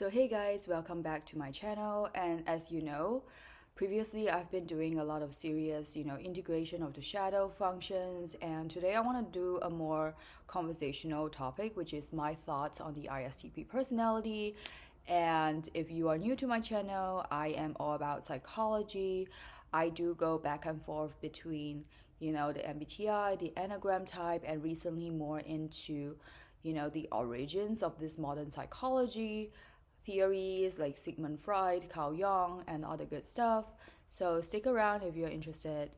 So hey guys, welcome back to my channel. And as you know, previously I've been doing a lot of serious, integration of the shadow functions. And today I want to do a more conversational topic, which is my thoughts on the ISTP personality. And if you are new to my channel, I am all about psychology. I do go back and forth between, the MBTI, the Enneagram type, and recently more into, the origins of this modern psychology theories like Sigmund Freud, Carl Jung, and other good stuff. So stick around if you're interested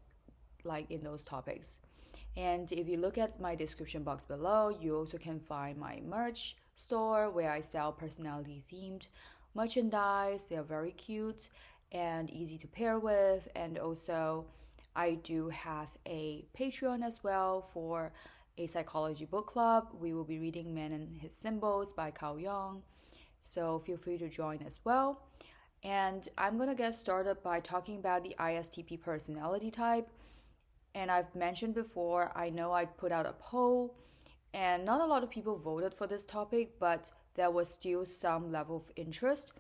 like in those topics. And if you look at my description box below, you also can find my merch store where I sell personality themed merchandise. They are very cute and easy to pair with. And also, I do have a Patreon as well for a psychology book club. We will be reading Man and His Symbols by Carl Jung. So feel free to join as well. And I'm going to get started by talking about the ISTP personality type. And I've mentioned before, I know I put out a poll, and not a lot of people voted for this topic, but there was still some level of interest.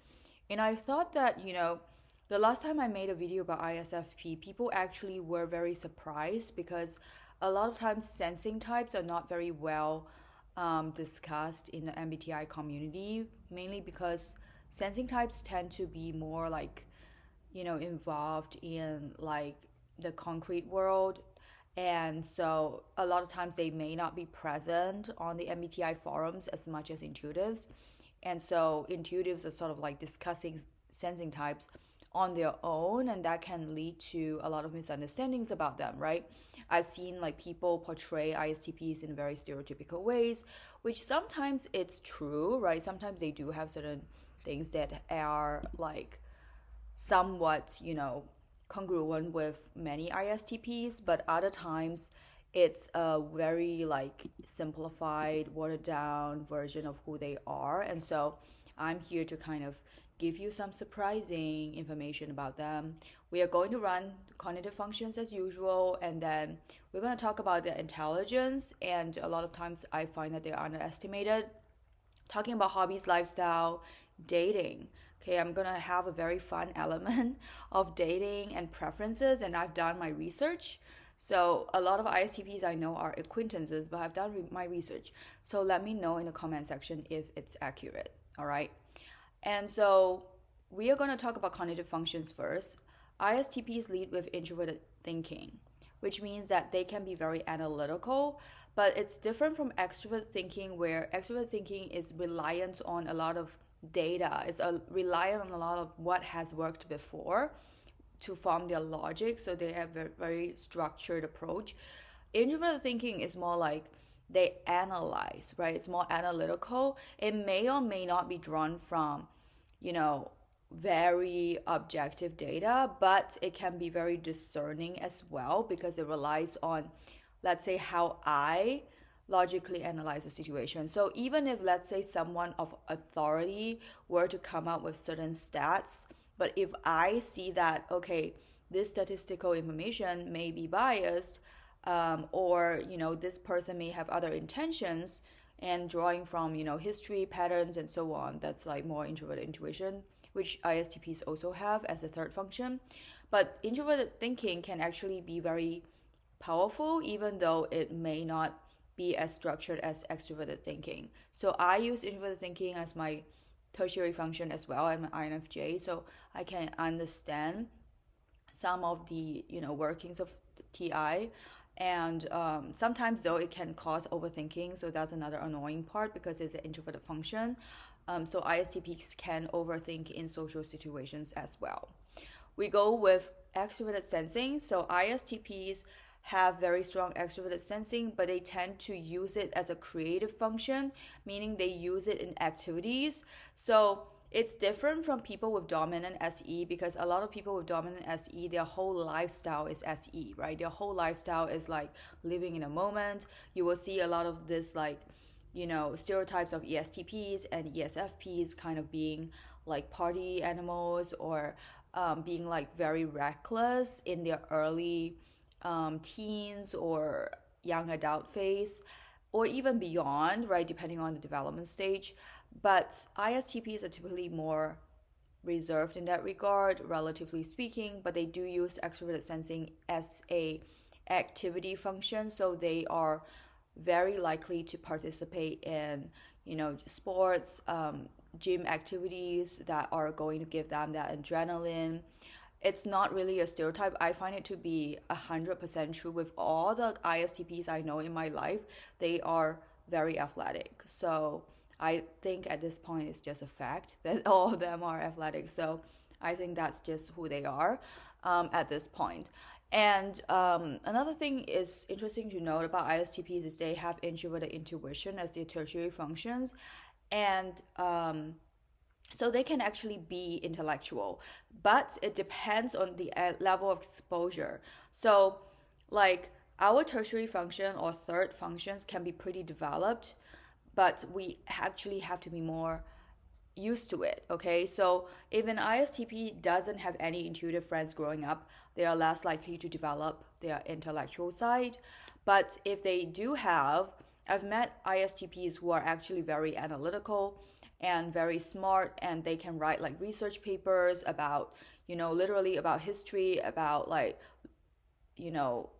And I thought that, the last time I made a video about ISFP, people actually were very surprised because a lot of times sensing types are not very well discussed in the MBTI community, mainly because sensing types tend to be more like, involved in like the concrete world. And so a lot of times they may not be present on the MBTI forums as much as intuitives. And so intuitives are sort of like discussing sensing types on their own, and that can lead to a lot of misunderstandings about them, right? I've seen like people portray ISTPs in very stereotypical ways, which sometimes it's true, right? Sometimes they do have certain things that are like somewhat, congruent with many ISTPs, but other times it's a very like simplified, watered down version of who they are. And so I'm here to kind of give you some surprising information about them. We are going to run cognitive functions as usual, and then we're going to talk about their intelligence. And a lot of times I find that they're underestimated. Talking about hobbies, lifestyle, dating. Okay, I'm going to have a very fun element of dating and preferences, and I've done my research. So a lot of ISTPs I know are acquaintances, but I've done my research. So let me know in the comment section if it's accurate. All right. And so we are going to talk about cognitive functions first. ISTPs lead with introverted thinking, which means that they can be very analytical, but it's different from extrovert thinking, where extrovert thinking is reliant on a lot of data. It's reliant on a lot of what has worked before to form their logic. So they have a very structured approach. Introverted thinking is more like they analyze, right? It's more analytical. It may or may not be drawn from, very objective data, but it can be very discerning as well because it relies on, let's say, how I logically analyze a situation. So even if, let's say, someone of authority were to come up with certain stats, but if I see that, okay, this statistical information may be biased, or this person may have other intentions, and drawing from history patterns and so on, that's like more introverted intuition, which ISTPs also have as a third function. But introverted thinking can actually be very powerful, even though it may not be as structured as extroverted thinking. So I use introverted thinking as my tertiary function as well. I'm an INFJ, so I can understand some of the workings of TI. And sometimes though it can cause overthinking, so that's another annoying part because it's an introverted function. So ISTPs can overthink in social situations as well. We go with extroverted sensing. So ISTPs have very strong extroverted sensing, but they tend to use it as a creative function, meaning they use it in activities. So it's different from people with dominant SE, because a lot of people with dominant SE, their whole lifestyle is SE, right? Their whole lifestyle is like living in a moment. You will see a lot of this like, stereotypes of ESTPs and ESFPs kind of being like party animals, or being like very reckless in their early teens or young adult phase, or even beyond, right? Depending on the development stage. But ISTPs are typically more reserved in that regard, relatively speaking, but they do use extroverted sensing as a activity function, so they are very likely to participate in, sports, gym activities that are going to give them that adrenaline. It's not really a stereotype. I find it to be 100% true with all the ISTPs I know in my life. They are very athletic. So I think at this point it's just a fact that all of them are athletic. So I think that's just who they are at this point. And another thing is interesting to note about ISTPs is they have introverted intuition as their tertiary functions. And so they can actually be intellectual, but it depends on the level of exposure. So, like our tertiary function or third functions can be pretty developed, but we actually have to be more used to it. Okay, so if an ISTP doesn't have any intuitive friends growing up, they are less likely to develop their intellectual side. But if they do have, I've met ISTPs who are actually very analytical and very smart, and they can write like research papers about, literally about history, about like,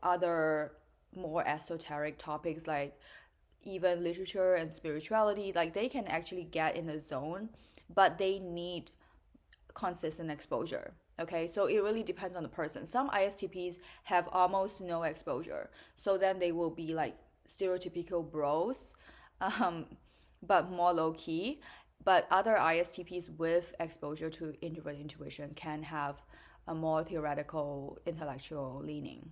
other more esoteric topics like even literature and spirituality. Like they can actually get in the zone, but they need consistent exposure. Okay, so it really depends on the person. Some ISTPs have almost no exposure, so then they will be like stereotypical bros, um, but more low key. But other ISTPs with exposure to introvert intuition can have a more theoretical intellectual leaning.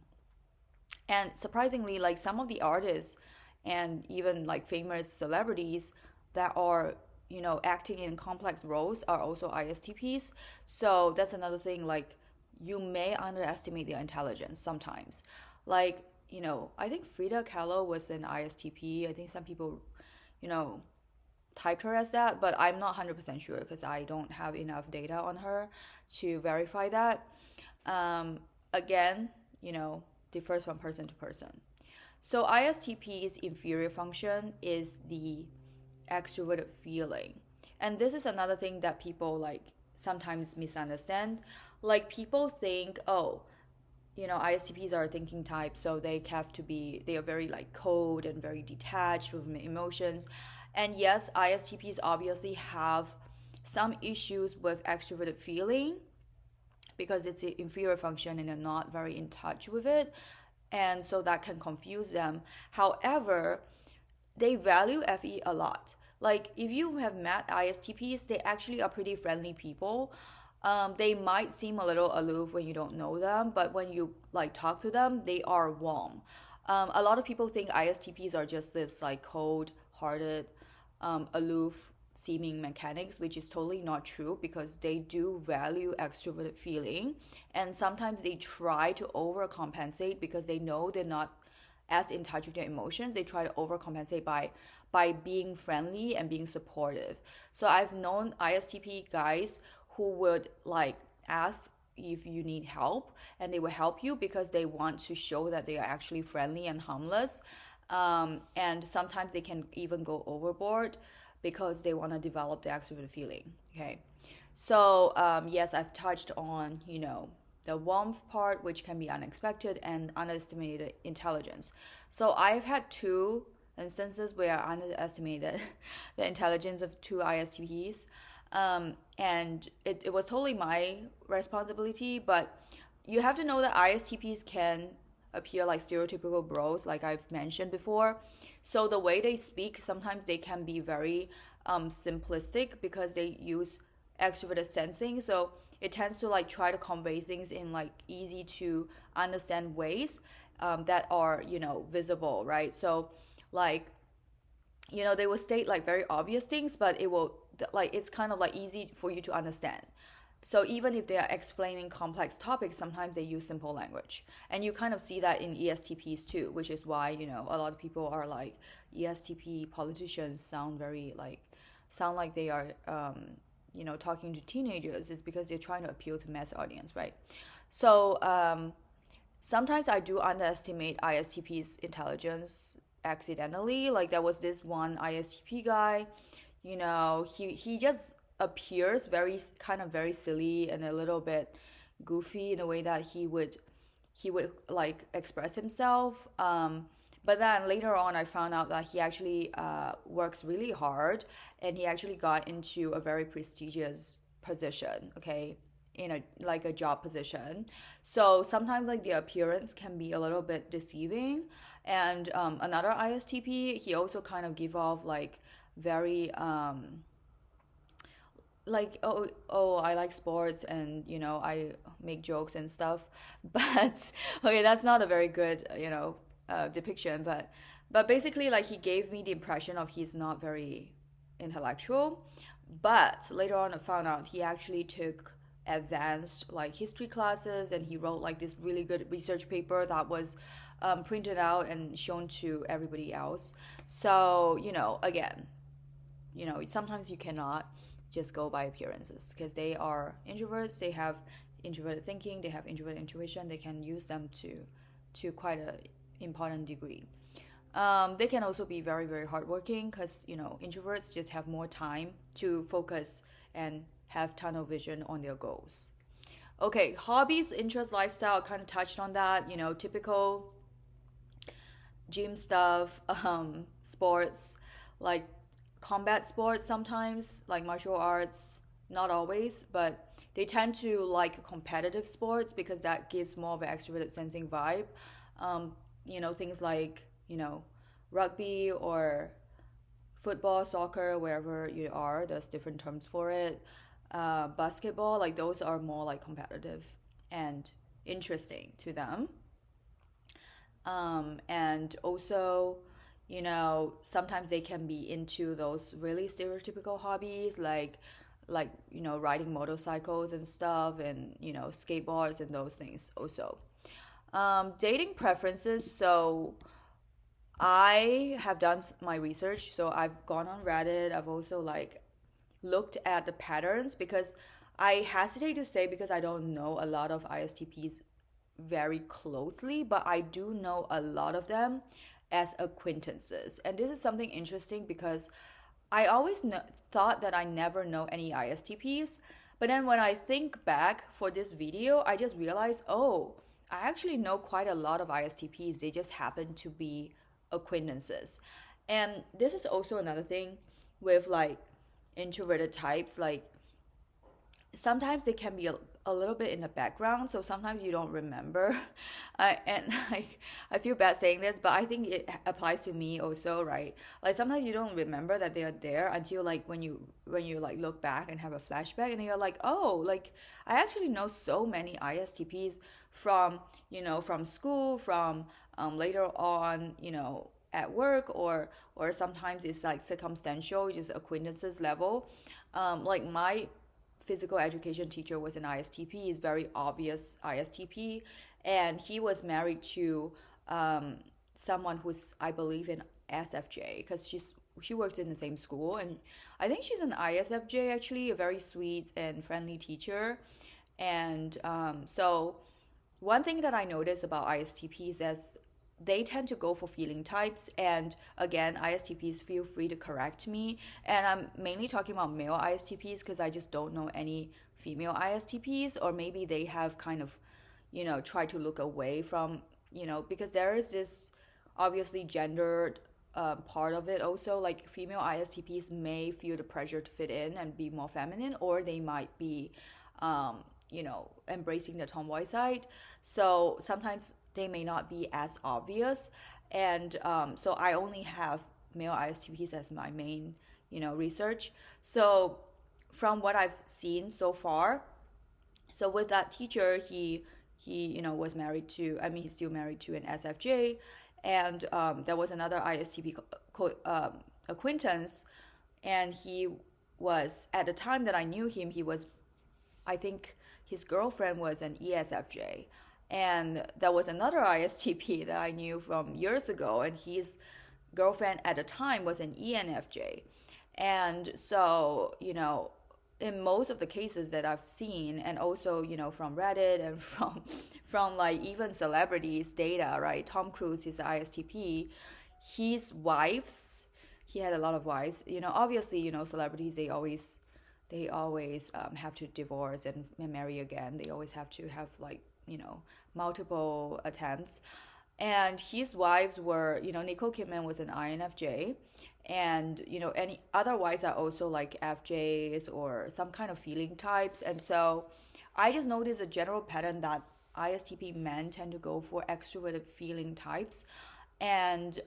And surprisingly, like some of the artists and even like famous celebrities that are, acting in complex roles are also ISTPs. So that's another thing, like you may underestimate their intelligence sometimes. Like, I think Frida Kahlo was an ISTP. I think some people, you know, typed her as that, but I'm not 100% sure because I don't have enough data on her to verify that. Again, differs from person to person. So ISTP's inferior function is the extroverted feeling. And this is another thing that people like sometimes misunderstand. Like people think, oh, ISTPs are a thinking type, so they are very like cold and very detached with emotions. And yes, ISTPs obviously have some issues with extroverted feeling because it's an inferior function and they're not very in touch with it. And so that can confuse them. However, they value FE a lot. Like if you have met ISTPs, they actually are pretty friendly people. They might seem a little aloof when you don't know them, but when you like talk to them, they are warm. A lot of people think ISTPs are just this like cold-hearted, aloof seeming mechanics, which is totally not true because they do value extroverted feeling, and sometimes they try to overcompensate because they know they're not as in touch with their emotions. They try to overcompensate by being friendly and being supportive. So I've known ISTP guys who would like ask if you need help and they will help you because they want to show that they are actually friendly and harmless. And sometimes they can even go overboard because they want to develop the extroverted feeling. Okay. So, yes, I've touched on, the warmth part, which can be unexpected, and underestimated intelligence. So I've had two instances where I underestimated the intelligence of two ISTPs. And it was totally my responsibility, but you have to know that ISTPs can appear like stereotypical bros, like I've mentioned before. So the way they speak, sometimes they can be very simplistic because they use extroverted sensing. So it tends to like try to convey things in like easy to understand ways that are, visible, right? So like, they will state like very obvious things, but it will like it's kind of like easy for you to understand. So even if they are explaining complex topics, sometimes they use simple language. And you kind of see that in ESTPs too, which is why, a lot of people are like ESTP politicians sound like they are talking to teenagers, is because they're trying to appeal to mass audience, right? So sometimes I do underestimate ISTP's intelligence accidentally. Like there was this one ISTP guy. he just appears very kind of very silly and a little bit goofy in the way that he would like express himself. But then later on, I found out that he actually works really hard, and he actually got into a very prestigious position. Okay, in a like a job position. So sometimes like the appearance can be a little bit deceiving. And another ISTP, he also kind of give off like very like oh I like sports, and I make jokes and stuff. But okay, that's not a very good depiction. But basically, like, he gave me the impression of he's not very intellectual. But later on I found out he actually took advanced like history classes, and he wrote like this really good research paper that was printed out and shown to everybody else. So again, sometimes you cannot just go by appearances, because they are introverts. They have introverted thinking, they have introverted intuition. They can use them to quite a important degree. They can also be very very hardworking, because introverts just have more time to focus and have tunnel vision on their goals. Okay, hobbies, interests, lifestyle, kind of touched on that. Typical gym stuff, sports, like combat sports sometimes, like martial arts, not always, but they tend to like competitive sports because that gives more of an extroverted sensing vibe. Things like, rugby or football, soccer, wherever you are, there's different terms for it. Basketball, like those are more like competitive and interesting to them. And also, sometimes they can be into those really stereotypical hobbies, like riding motorcycles and stuff, and skateboards and those things also. Dating preferences. So I have done my research. So I've gone on Reddit. I've also like looked at the patterns, because I hesitate to say, because I don't know a lot of ISTPs very closely, but I do know a lot of them as acquaintances. And this is something interesting, because I always thought that I never know any ISTPs. But then when I think back for this video, I just realized, oh, I actually know quite a lot of ISTPs. They just happen to be acquaintances. And this is also another thing with like introverted types. Like sometimes they can be a little bit in the background, so sometimes you don't remember. And I feel bad saying this, but I think it applies to me also, right? Like sometimes you don't remember that they are there until like when you like look back and have a flashback, and you're like, oh, like I actually know so many ISTPs from from school, from later on, at work, or sometimes it's like circumstantial, just acquaintances level. Like my physical education teacher was an ISTP, is very obvious ISTP, and he was married to someone who's, I believe, in SFJ, because she works in the same school, and I think she's an ISFJ, actually, a very sweet and friendly teacher. And so one thing that I notice about ISTPs is they tend to go for feeling types. And again, ISTPs, feel free to correct me. And I'm mainly talking about male ISTPs, because I just don't know any female ISTPs, or maybe they have kind of, try to look away from, because there is this obviously gendered part of it also. Like female ISTPs may feel the pressure to fit in and be more feminine, or they might be, embracing the tomboy side. So sometimes they may not be as obvious. And so I only have male ISTPs as my main, research. So from what I've seen so far, so with that teacher, he was married to, I mean, he's still married to an SFJ. And there was another ISTP acquaintance, and he was, at the time that I knew him, he was, I think his girlfriend was an ESFJ. And there was another ISTP that I knew from years ago, and his girlfriend at the time was an ENFJ. And so, in most of the cases that I've seen, and also, from Reddit and from like even celebrities data, right? Tom Cruise is ISTP. His wife's he had a lot of wives. Obviously, celebrities, they always have to divorce and marry again. They always have to have like, multiple attempts. And his wives were, Nicole Kidman was an INFJ, and any other wives are also like FJs or some kind of feeling types. And so I just noticed a general pattern that ISTP men tend to go for extroverted feeling types. And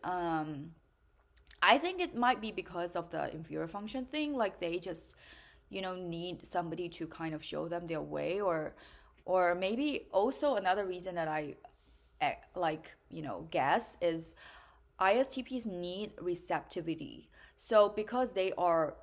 I think it might be because of the inferior function thing. Like they just, need somebody to kind of show them their way, or maybe also another reason that I like, guess is ISTPs need receptivity. So because they are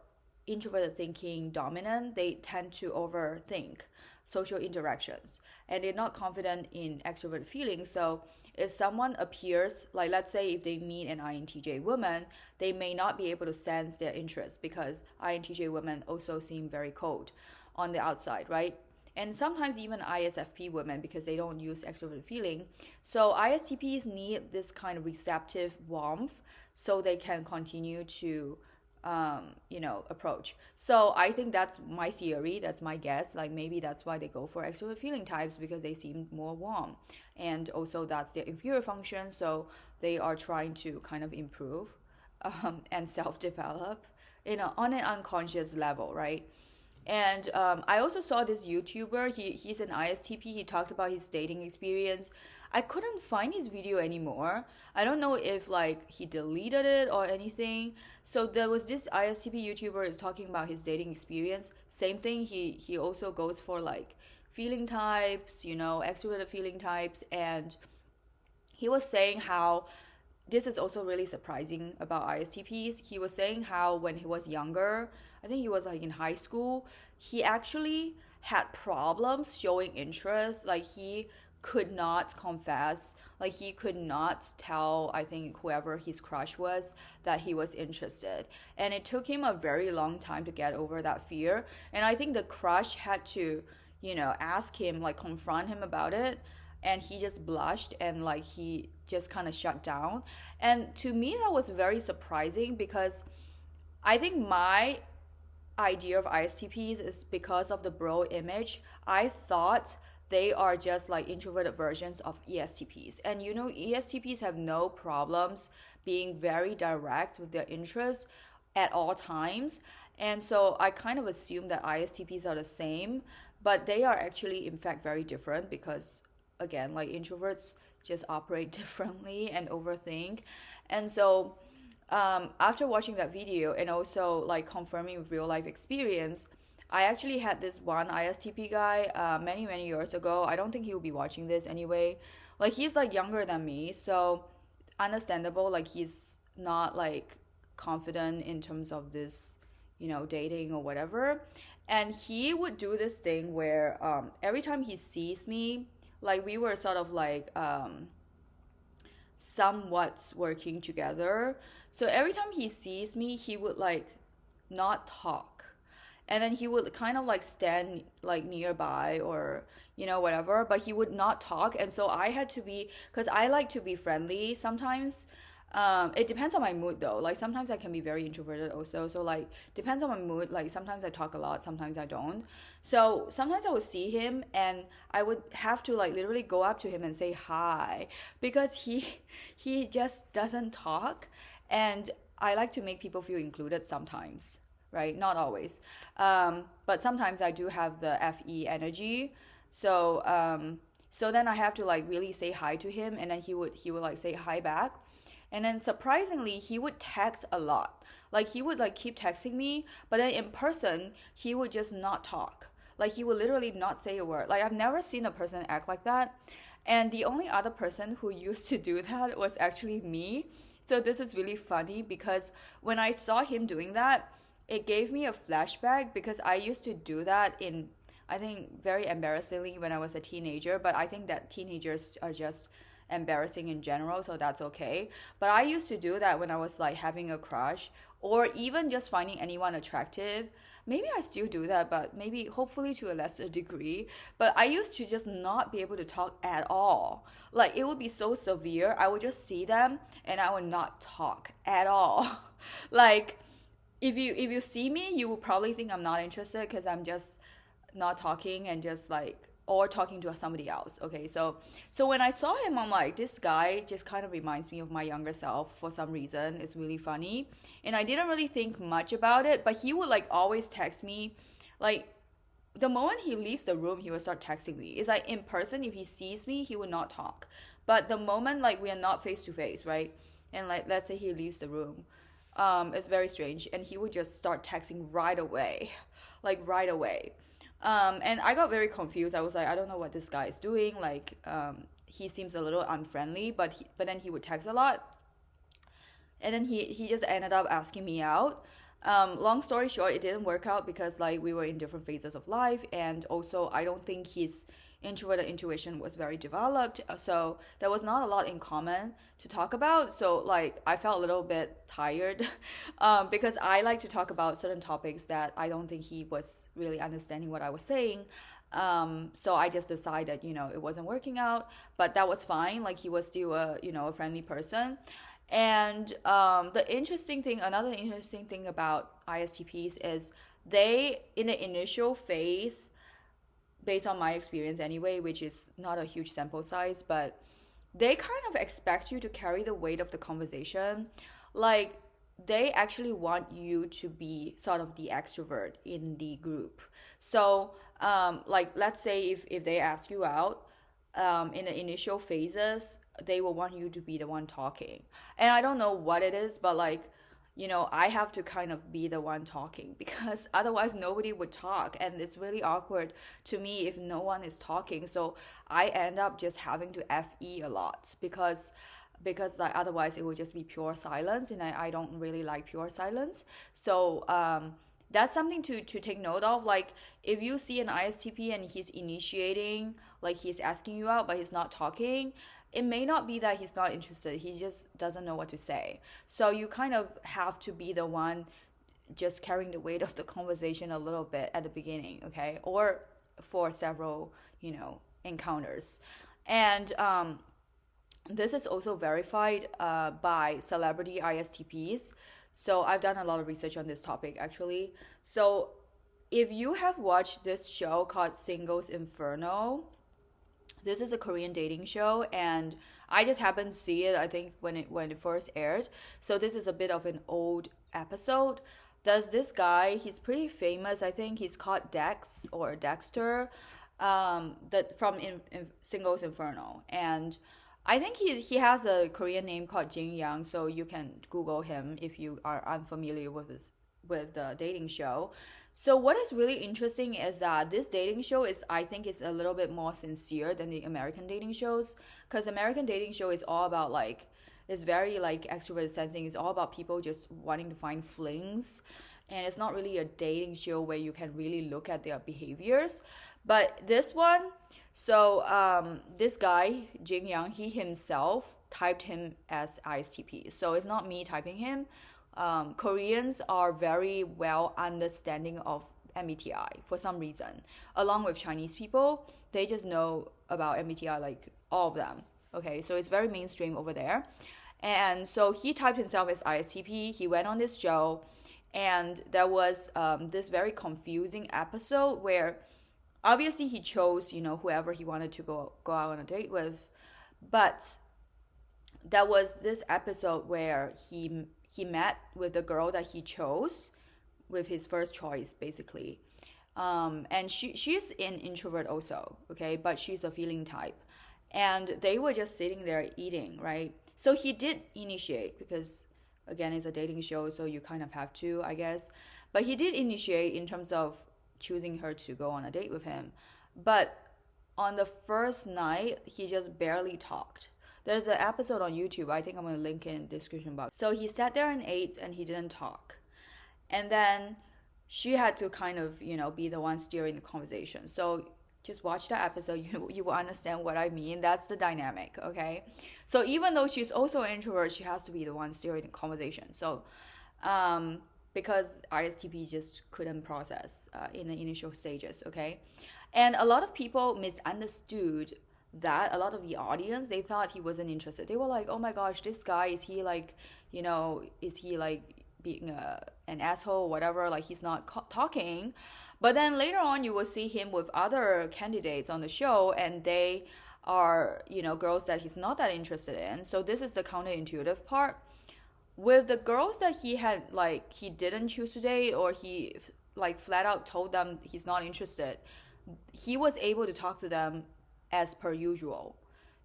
introverted thinking dominant, they tend to overthink social interactions and they're not confident in extroverted feelings. So if someone appears, like let's say if they meet an INTJ woman, they may not be able to sense their interest because INTJ women also seem very cold on the outside, right? And sometimes even ISFP women because they don't use extroverted feeling. So ISTPs need this kind of receptive warmth so they can continue to approach. So I think that's my theory, that's my guess. Like maybe that's why they go for extrovert feeling types because they seem more warm. And also that's their inferior function. So they are trying to kind of improve and self-develop, on an unconscious level, right? And I also saw this YouTuber. He's an ISTP. He talked about his dating experience. I couldn't find his video anymore. I don't know if like he deleted it or anything. So there was this ISTP YouTuber is talking about his dating experience. Same thing. He also goes for like feeling types, extroverted feeling types, and he was saying how this is also really surprising about ISTPs. He was saying how when he was younger, I think he was like in high school, he actually had problems showing interest. Like he could not confess, like he could not tell, I think, whoever his crush was that he was interested. And it took him a very long time to get over that fear. And I think the crush had to, ask him, like confront him about it, and he just blushed and like he just kind of shut down. And to me that was very surprising because I think my idea of ISTPs is because of the bro image. I thought they are just like introverted versions of ESTPs. And ESTPs have no problems being very direct with their interests at all times. And so I kind of assume that ISTPs are the same, but they are actually in fact very different because again, like introverts just operate differently and overthink. And so after watching that video and also like confirming with real life experience, I actually had this one ISTP guy many, many years ago. I don't think he will be watching this anyway. Like he's like younger than me, so understandable. Like he's not like confident in terms of this, dating or whatever. And he would do this thing where every time he sees me, like we were sort of like somewhat working together. So every time he sees me, he would like not talk. And then he would kind of like stand like nearby or, whatever, but he would not talk. And so I had to be, because I like to be friendly sometimes. It depends on my mood though. Like sometimes I can be very introverted also. So like depends on my mood. Like sometimes I talk a lot, sometimes I don't. So sometimes I would see him and I would have to like literally go up to him and say hi because he just doesn't talk. And I like to make people feel included sometimes, right? Not always. But sometimes I do have the FE energy. So then I have to like really say hi to him and then he would like say hi back. And then surprisingly, he would text a lot. Like he would like keep texting me, but then in person, he would just not talk. Like he would literally not say a word. Like I've never seen a person act like that. And the only other person who used to do that was actually me. So this is really funny because when I saw him doing that, it gave me a flashback because I used to do that in, I think, very embarrassingly when I was a teenager. But I think that teenagers are just embarrassing in general, so that's okay. But I used to do that when I was like having a crush or even just finding anyone attractive. Maybe I still do that, but maybe hopefully to a lesser degree. But I used to just not be able to talk at all. Like it would be so severe. I would just see them and I would not talk at all. Like if you see me, you will probably think I'm not interested because I'm just not talking and just like or talking to somebody else. Okay, so when I saw him, I'm like, this guy just kind of reminds me of my younger self for some reason. It's really funny, and I didn't really think much about it. But he would like always text me, like the moment he leaves the room, he will start texting me. It's like in person, if he sees me, he will not talk. But the moment like we are not face to face, right? And like let's say he leaves the room, it's very strange, and he would just start texting right away, like right away. And I got very confused. I was like, I don't know what this guy is doing. Like, he seems a little unfriendly, but then he would text a lot, and then he just ended up asking me out. Long story short, it didn't work out because like we were in different phases of life, and also I don't think his introverted intuition was very developed, so there was not a lot in common to talk about. So like I felt a little bit tired, because I like to talk about certain topics that I don't think he was really understanding what I was saying. So I just decided, it wasn't working out, but that was fine. Like he was still a friendly person. And another interesting thing about ISTPs is they, in the initial phase, based on my experience anyway, which is not a huge sample size, but they kind of expect you to carry the weight of the conversation. Like, they actually want you to be sort of the extrovert in the group. So, like, let's say if they ask you out, in the initial phases, they will want you to be the one talking. And I don't know what it is, but like, I have to kind of be the one talking because otherwise nobody would talk. And it's really awkward to me if no one is talking. So I end up just having to FE a lot because like otherwise it would just be pure silence. And I don't really like pure silence. So, that's something to take note of. Like if you see an ISTP and he's initiating, like he's asking you out but he's not talking, it may not be that he's not interested, he just doesn't know what to say. So you kind of have to be the one just carrying the weight of the conversation a little bit at the beginning, okay, or for several encounters. And this is also verified by celebrity ISTPs. So I've done a lot of research on this topic actually. So if you have watched this show called Singles Inferno, this is a Korean dating show, and I just happened to see it, I think, when it first aired. So this is a bit of an old episode. There's this guy, he's pretty famous. I think he's called Dex or Dexter, that from Singles Inferno. And I think he has a Korean name called Jin Yang, so you can Google him if you are unfamiliar with the dating show. So what is really interesting is that this dating show is, I think, it's a little bit more sincere than the American dating shows, because American dating show is all about like, it's very like extroverted sensing. It's all about people just wanting to find flings, and it's not really a dating show where you can really look at their behaviors. But this one, so this guy Jin Yang, he himself typed him as ISTP, so it's not me typing him. Koreans are very well understanding of MBTI for some reason. Along with Chinese people, they just know about MBTI, like all of them. Okay, so it's very mainstream over there. And so he typed himself as ISTP. He went on this show, and there was this very confusing episode where obviously he chose, whoever he wanted to go out on a date with. But there was this episode where he met with the girl that he chose with his first choice, basically. And she's an introvert also, okay, but she's a feeling type. And they were just sitting there eating, right? So he did initiate because, again, it's a dating show, so you kind of have to, I guess. But he did initiate in terms of choosing her to go on a date with him. But on the first night, he just barely talked. There's an episode on YouTube, I think I'm going to link it in the description box. So he sat there and ate and he didn't talk. And then she had to kind of, be the one steering the conversation. So just watch that episode. You will understand what I mean. That's the dynamic, okay? So even though she's also an introvert, she has to be the one steering the conversation. So because ISTP just couldn't process in the initial stages, okay? And a lot of people misunderstood that. A lot of the audience, they thought he wasn't interested. They were like, oh my gosh, this guy, is he like, is he like being an asshole or whatever, like he's not talking. But then later on you will see him with other candidates on the show, and they are, girls that he's not that interested in. So this is the counterintuitive part. With the girls that he had, like, he didn't choose to date, or he like flat out told them he's not interested, he was able to talk to them as per usual.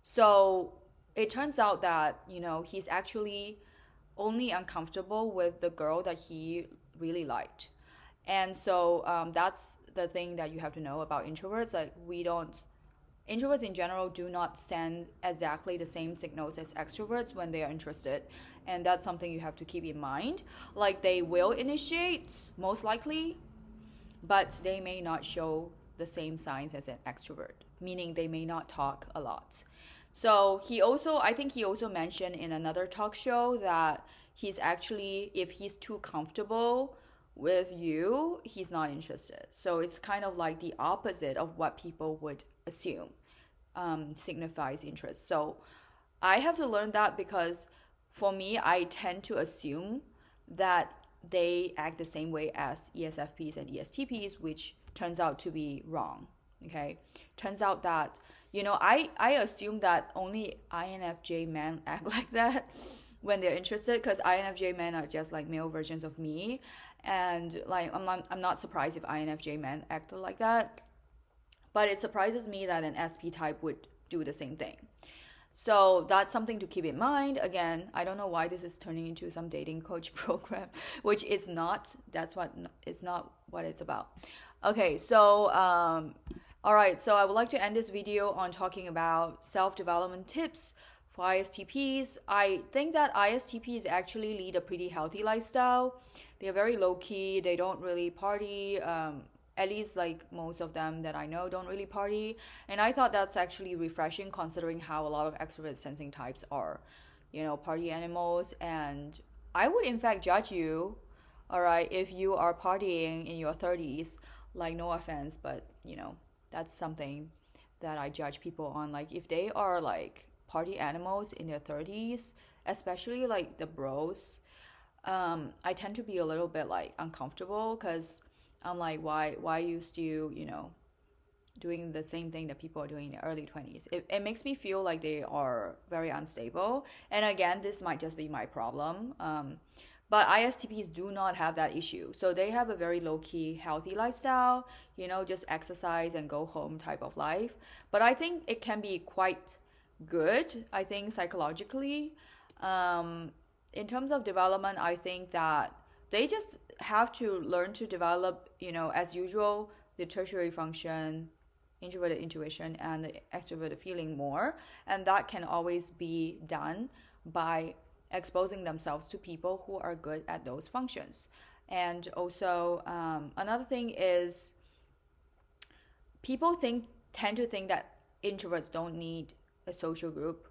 So it turns out that, he's actually only uncomfortable with the girl that he really liked. And so that's the thing that you have to know about introverts. Like, introverts in general do not send exactly the same signals as extroverts when they are interested. And that's something you have to keep in mind. Like, they will initiate, most likely, but they may not show the same signs as an extrovert, meaning they may not talk a lot. So I think he also mentioned in another talk show that he's actually, if he's too comfortable with you, he's not interested. So it's kind of like the opposite of what people would assume signifies interest. So I have to learn that, because for me, I tend to assume that they act the same way as ESFPs and ESTPs, which turns out to be wrong. Okay, turns out that, I assume that only INFJ men act like that when they're interested, because INFJ men are just like male versions of me, and like I'm not surprised if INFJ men act like that, but it surprises me that an SP type would do the same thing. So that's something to keep in mind. Again, I don't know why this is turning into some dating coach program, which it's not. It's not what it's about. Okay, so all right, so I would like to end this video on talking about self-development tips for ISTPs. I think that ISTPs actually lead a pretty healthy lifestyle. They're very low-key. They don't really party. At least like most of them that I know don't really party. And I thought that's actually refreshing, considering how a lot of extrovert sensing types are, party animals. And I would in fact judge you, all right, if you are partying in your 30s. Like, no offense, but that's something that I judge people on. Like, if they are like party animals in their 30s, especially like the bros, I tend to be a little bit like uncomfortable, because I'm like, why you still, doing the same thing that people are doing in their early 20s? It makes me feel like they are very unstable. And again, this might just be my problem. But ISTPs do not have that issue. So they have a very low-key, healthy lifestyle, just exercise and go home type of life. But I think it can be quite good, I think, psychologically. In terms of development, I think that they just have to learn to develop, as usual, the tertiary function, introverted intuition, and the extroverted feeling more. And that can always be done by exposing themselves to people who are good at those functions. And also, another thing is, people tend to think that introverts don't need a social group.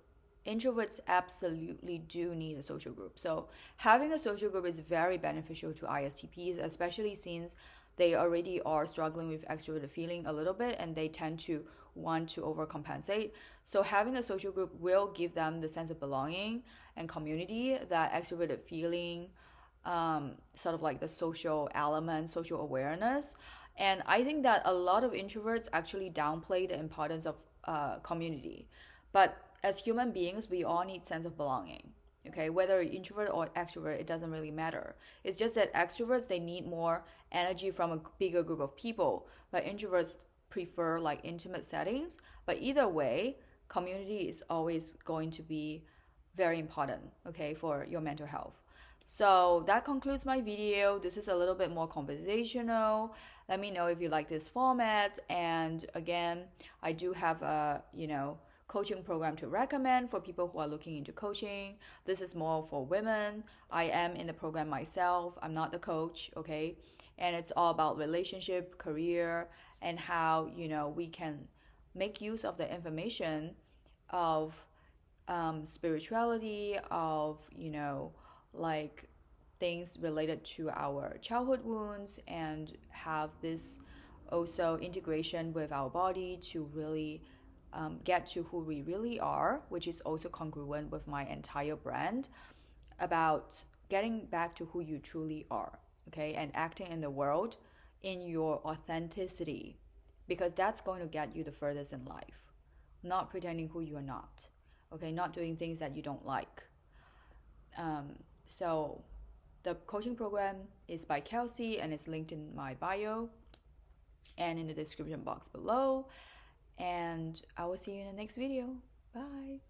Introverts absolutely do need a social group. So having a social group is very beneficial to ISTPs, especially since they already are struggling with extroverted feeling a little bit, and they tend to want to overcompensate. So having a social group will give them the sense of belonging and community that extroverted feeling, sort of like the social element, social awareness. And I think that a lot of introverts actually downplay the importance of community. But as human beings, we all need sense of belonging. Okay, whether introvert or extrovert, it doesn't really matter. It's just that extroverts, they need more energy from a bigger group of people, but introverts prefer like intimate settings. But either way, community is always going to be very important, okay, for your mental health. So that concludes my video. This is a little bit more conversational. Let me know if you like this format. And again, I do have a, coaching program to recommend for people who are looking into coaching. This is more for women. I am in the program myself. I'm not the coach, okay? And it's all about relationship, career, and how, we can make use of the information of spirituality, of, like things related to our childhood wounds, and have this also integration with our body to really get to who we really are, which is also congruent with my entire brand about getting back to who you truly are, okay, and acting in the world in your authenticity, because that's going to get you the furthest in life. Not pretending who you are not, okay, not doing things that you don't like. So the coaching program is by Kelsey, and it's linked in my bio and in the description box below. And I will see you in the next video. Bye.